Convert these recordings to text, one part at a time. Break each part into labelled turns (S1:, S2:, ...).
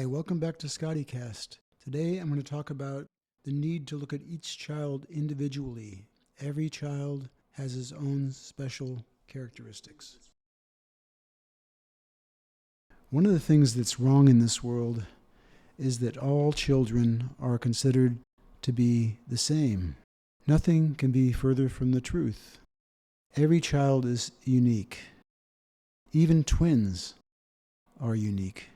S1: Hi, welcome back to ScottyCast. Today I'm going to talk about the need to look at each child individually. Every child has his own special characteristics. One of the things that's wrong in this world is that all children are considered to be the same. Nothing can be further from the truth. Every child is unique. Even twins are unique.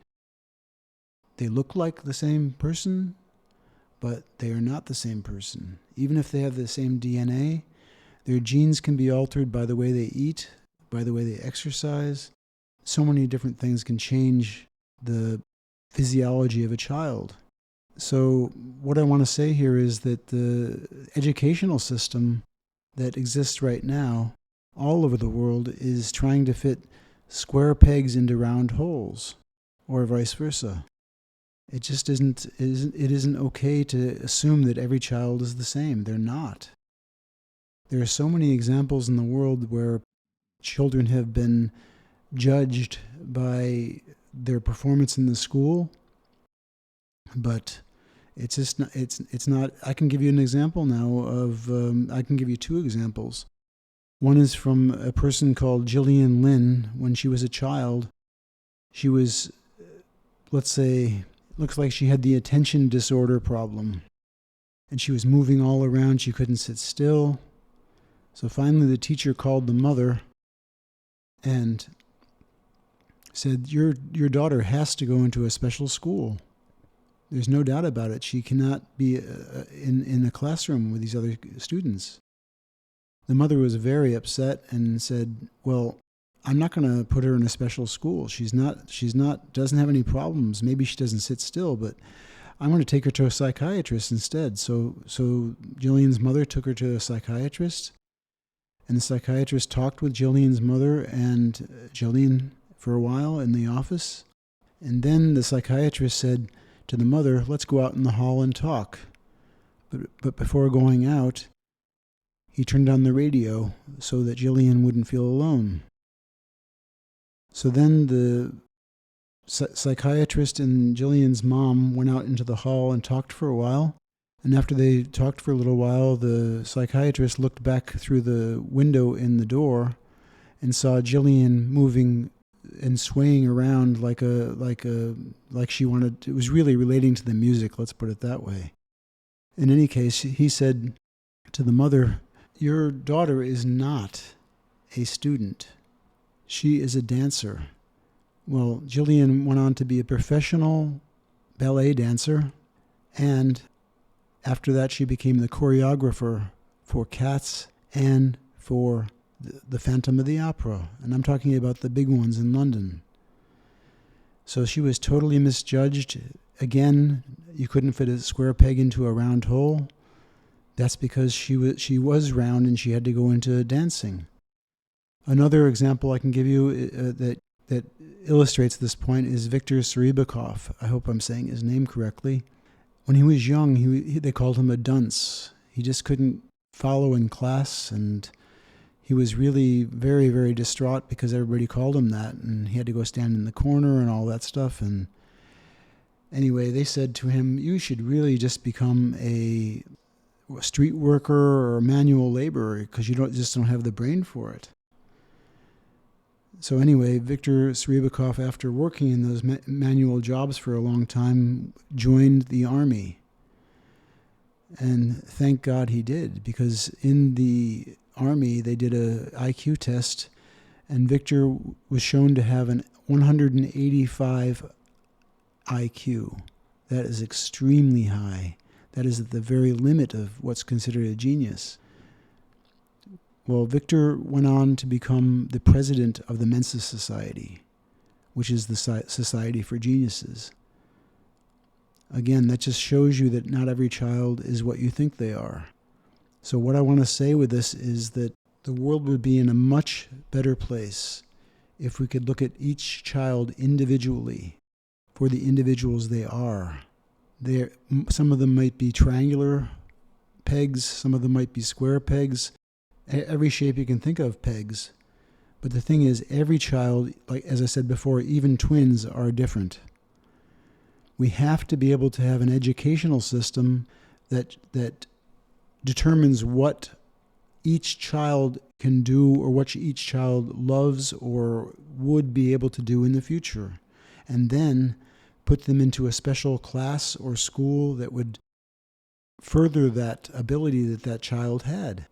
S1: They look like the same person, but they are not the same person. Even if they have the same DNA, their genes can be altered by the way they eat, by the way they exercise. So many different things can change the physiology of a child. So what I want to say here is that the educational system that exists right now all over the world is trying to fit square pegs into round holes, or vice versa. It just isn't okay to assume that every child is the same. They're not. There are so many examples in the world where children have been judged by their performance in the school, but it's just not, it's not. I can give you an example now of, I can give you two examples. One is from a person called Gillian Lynn. When she was a child, she was, let's say, looks like she had the attention disorder problem. And she was moving all around. She couldn't sit still. So finally the teacher called the mother and said, your daughter has to go into a special school. There's no doubt about it. She cannot be in a classroom with these other students. The mother was very upset and said, well, I'm not going to put her in a special school. Doesn't have any problems. Maybe she doesn't sit still, but I'm going to take her to a psychiatrist instead. So Jillian's mother took her to a psychiatrist, and the psychiatrist talked with Jillian's mother and Jillian for a while in the office. And then the psychiatrist said to the mother, let's go out in the hall and talk. But before going out, he turned on the radio so that Jillian wouldn't feel alone. So then the psychiatrist and Jillian's mom went out into the hall and talked for a while. And after they talked for a little while, the psychiatrist looked back through the window in the door and saw Jillian moving and swaying around like she wanted. It was really relating to the music, let's put it that way. In any case, he said to the mother, your daughter is not a student. She is a dancer. Well, Jillian went on to be a professional ballet dancer, and after that she became the choreographer for Cats and for the Phantom of the Opera, and I'm talking about the big ones in London. So she was totally misjudged. Again, you couldn't fit a square peg into a round hole. That's because she was round and she had to go into dancing. Another example I can give you that illustrates this point is Viktor Serebikov. I hope I'm saying his name correctly. When he was young, they called him a dunce. He just couldn't follow in class, and he was really very, very distraught because everybody called him that, and he had to go stand in the corner and all that stuff. And anyway, they said to him, you should really just become a street worker or a manual laborer because you just don't have the brain for it. So anyway, Viktor Serebikov, after working in those manual jobs for a long time, joined the army. And thank God he did, because in the army they did a IQ test, and Viktor was shown to have an 185 IQ. That is extremely high. That is at the very limit of what's considered a genius. Well, Viktor went on to become the president of the Mensa Society, which is the Society for Geniuses. Again, that just shows you that not every child is what you think they are. So what I want to say with this is that the world would be in a much better place if we could look at each child individually for the individuals they are. Some of them might be triangular pegs, some of them might be square pegs, every shape you can think of pegs. But the thing is, every child, like as I said before, even twins are different. We have to be able to have an educational system that determines what each child can do or what each child loves or would be able to do in the future, and then put them into a special class or school that would further that ability that that child had.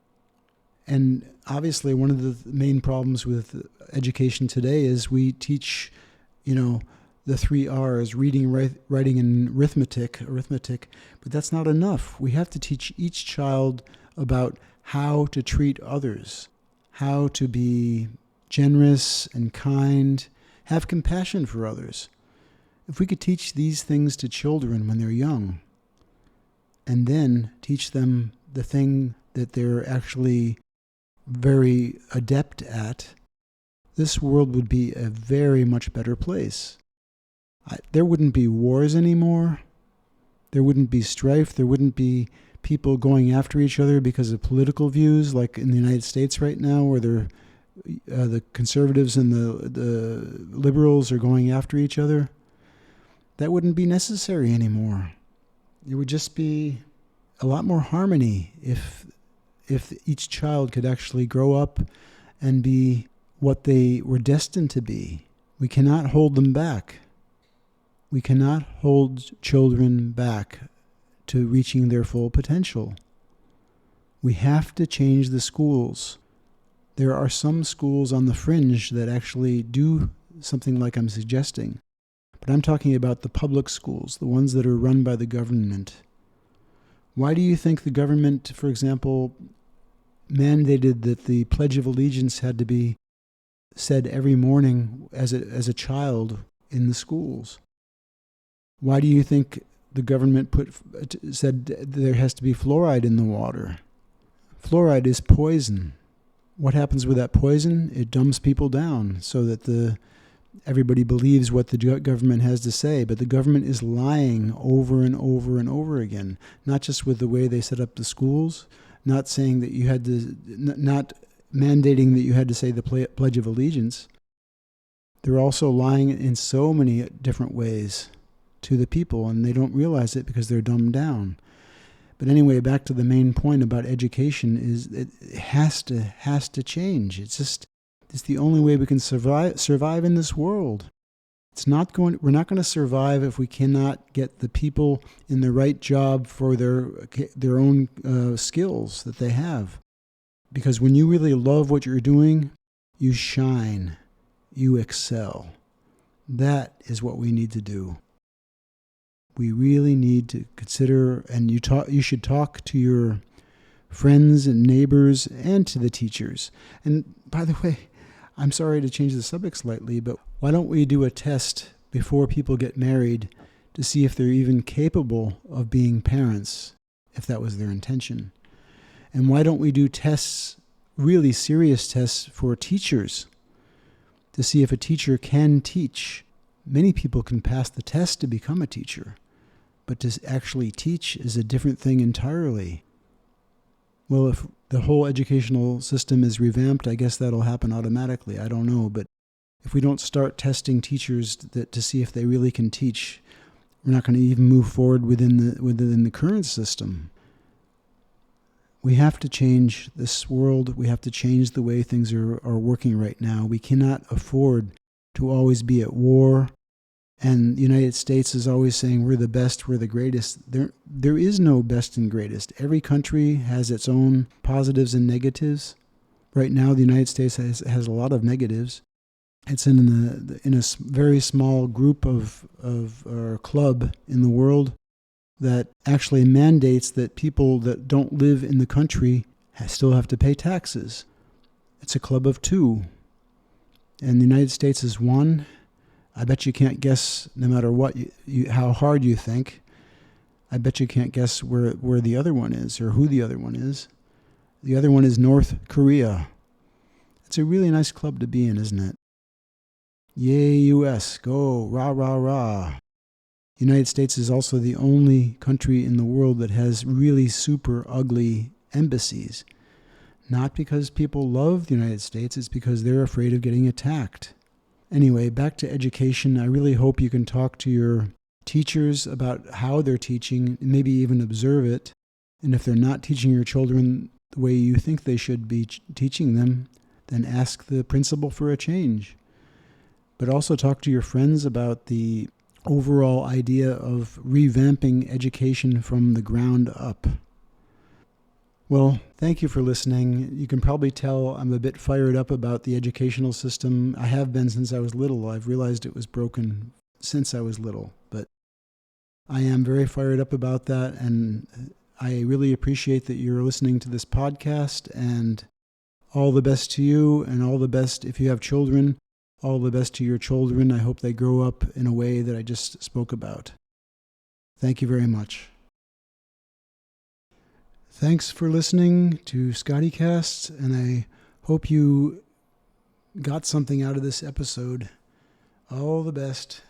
S1: And obviously one of the main problems with education today is we teach, the 3 R's, reading, writing, and arithmetic, but that's not enough. We have to teach each child about how to treat others, how to be generous and kind, have compassion for others. If we could teach these things to children when they're young, and then teach them the thing that they're actually very adept at, this world would be a very much better place. There wouldn't be wars anymore. There wouldn't be strife. There wouldn't be people going after each other because of political views, like in the United States right now, where the conservatives and the liberals are going after each other. That wouldn't be necessary anymore. It would just be a lot more harmony if each child could actually grow up and be what they were destined to be. We cannot hold them back. We cannot hold children back to reaching their full potential. We have to change the schools. There are some schools on the fringe that actually do something like I'm suggesting. But I'm talking about the public schools, the ones that are run by the government. Why do you think the government, for example, mandated that the Pledge of Allegiance had to be said every morning as a child in the schools? Why do you think the government said there has to be fluoride in the water? Fluoride is poison. What happens with that poison? It dumbs people down so that everybody believes what the government has to say, but the government is lying over and over and over again, not just with the way they set up the schools, not saying that you had to, not mandating that you had to say the Pledge of Allegiance. They're also lying in so many different ways to the people, and they don't realize it because they're dumbed down. But anyway, back to the main point about education is it has to change. It's the only way we can survive in this world. We're not going to survive if we cannot get the people in the right job for their own skills that they have. Because when you really love what you're doing, you shine, you excel. That is what we need to do. We really need to consider, and you should talk to your friends and neighbors and to the teachers. And by the way, I'm sorry to change the subject slightly, but why don't we do a test before people get married to see if they're even capable of being parents, if that was their intention? And why don't we do tests, really serious tests for teachers, to see if a teacher can teach? Many people can pass the test to become a teacher, but to actually teach is a different thing entirely. Well, if the whole educational system is revamped, I guess that'll happen automatically. I don't know, but if we don't start testing teachers to see if they really can teach, we're not going to even move forward within the current system. We have to change this world. We have to change the way things are working right now. We cannot afford to always be at war. And the United States is always saying we're the best, we're the greatest. There is no best and greatest. Every country has its own positives and negatives. Right now, the United States has a lot of negatives. It's in a very small group of or club in the world that actually mandates that people that don't live in the country still have to pay taxes. It's a club of 2. And the United States is 1. I bet you can't guess, no matter what how hard you think, I bet you can't guess where the other one is or who the other one is. The other one is North Korea. It's a really nice club to be in, isn't it? Yay, U.S., go, rah, rah, rah. The United States is also the only country in the world that has really super ugly embassies. Not because people love the United States, it's because they're afraid of getting attacked. Anyway, back to education. I really hope you can talk to your teachers about how they're teaching, maybe even observe it. And if they're not teaching your children the way you think they should be teaching them, then ask the principal for a change. But also talk to your friends about the overall idea of revamping education from the ground up. Well, thank you for listening. You can probably tell I'm a bit fired up about the educational system. I have been since I was little. I've realized it was broken since I was little, but I am very fired up about that, and I really appreciate that you're listening to this podcast, and all the best to you, and all the best if you have children. All the best to your children. I hope they grow up in a way that I just spoke about. Thank you very much. Thanks for listening to ScottyCast, and I hope you got something out of this episode. All the best.